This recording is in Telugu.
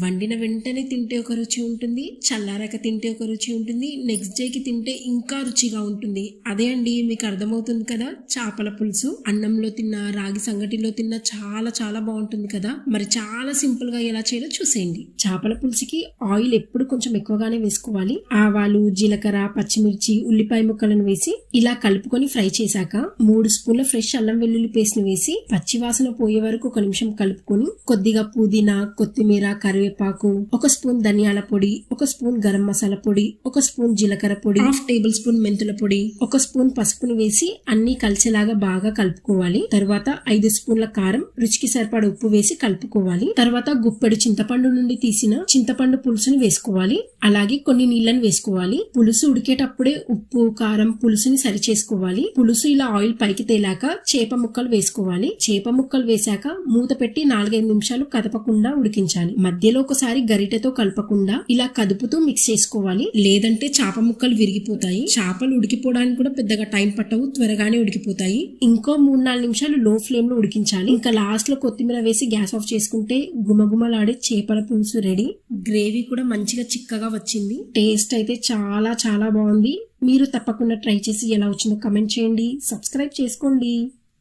వండిన వెంటనే తింటే ఒక రుచి ఉంటుంది, చల్లారాక తింటే ఒక రుచి ఉంటుంది, నెక్స్ట్ డేకి తింటే ఇంకా రుచిగా ఉంటుంది. అదే అండి మీకు అర్థమవుతుంది కదా చేపల పులుసు. అన్నంలో తిన్నా, రాగి సంగటిలో తిన్నా చాలా చాలా బాగుంటుంది కదా. మరి చాలా సింపుల్ గా ఎలా చేయాలో చూసేయండి. చేపల పులుసుకి ఆయిల్ ఎప్పుడు కొంచెం ఎక్కువగానే వేసుకోవాలి. ఆవాలు, జీలకర్ర, పచ్చిమిర్చి, ఉల్లిపాయ ముక్కలను వేసి ఇలా కలుపుకొని ఫ్రై చేశాక 3 స్పూన్ల ఫ్రెష్ అల్లం వెల్లుల్లి పేస్ట్ ను వేసి పచ్చివాసన పోయే వరకు 1 నిమిషం కలుపుకొని కొద్దిగా పుదీనా, కొత్తిమీర, కరివేపాకు, 1 స్పూన్ ధనియాల పొడి, 1 స్పూన్ గరం మసాలా పొడి, 1 స్పూన్ జీలకర్ర పొడి, 1/2 టేబుల్ స్పూన్ మెంతుల పొడి, 1 స్పూన్ పసుపును వేసి అన్ని కలిసేలాగా బాగా కలుపుకోవాలి. తర్వాత 5 స్పూన్ల కారం, రుచికి సరిపడ ఉప్పు వేసి కలుపుకోవాలి. తర్వాత గుప్పెడు చింతపండు నుండి తీసిన చింతపండు పులుసుని వేసుకోవాలి. అలాగే కొన్ని నీళ్లను వేసుకోవాలి. పులుసు ఉడికేటప్పుడే ఉప్పు, కారం, పులుసుని సరి చేసుకోవాలి. పులుసు ఇలా ఆయిల్ పైకి తేలాక చేప ముక్కలు వేసుకోవాలి. చేప ముక్కలు వేశాక మూత పెట్టి 4-5 నిమిషాలు కదపకుండా ఉడికించాలి. మధ్యలో ఒకసారి గరిటెతో కలపకుండా ఇలా కదుపుతూ మిక్స్ చేసుకోవాలి. లేదంటే చేప ముక్కలు విరిగిపోతాయి. చేపలు ఉడికిపోవడానికి కూడా పెద్దగా టైం పట్టవు, త్వరగానే ఉడికిపోతాయి. ఇంకో 3-4 నిమిషాలు లో ఫ్లేమ్ లో ఉడికించాలి. ఇంకా లాస్ట్ లో కొత్తిమీర వేసి గ్యాస్ ఆఫ్ చేసుకుంటే గుమగుమలాడే చేపల పులుసు రెడీ. గ్రేవీ కూడా మంచిగా చిక్కగా వచ్చింది. టేస్ట్ అయితే చాలా చాలా బాగుంది. మీరు తప్పకుండా ట్రై చేసి ఎలా వచ్చిందో కమెంట్ చేయండి. సబ్స్క్రైబ్ చేసుకోండి.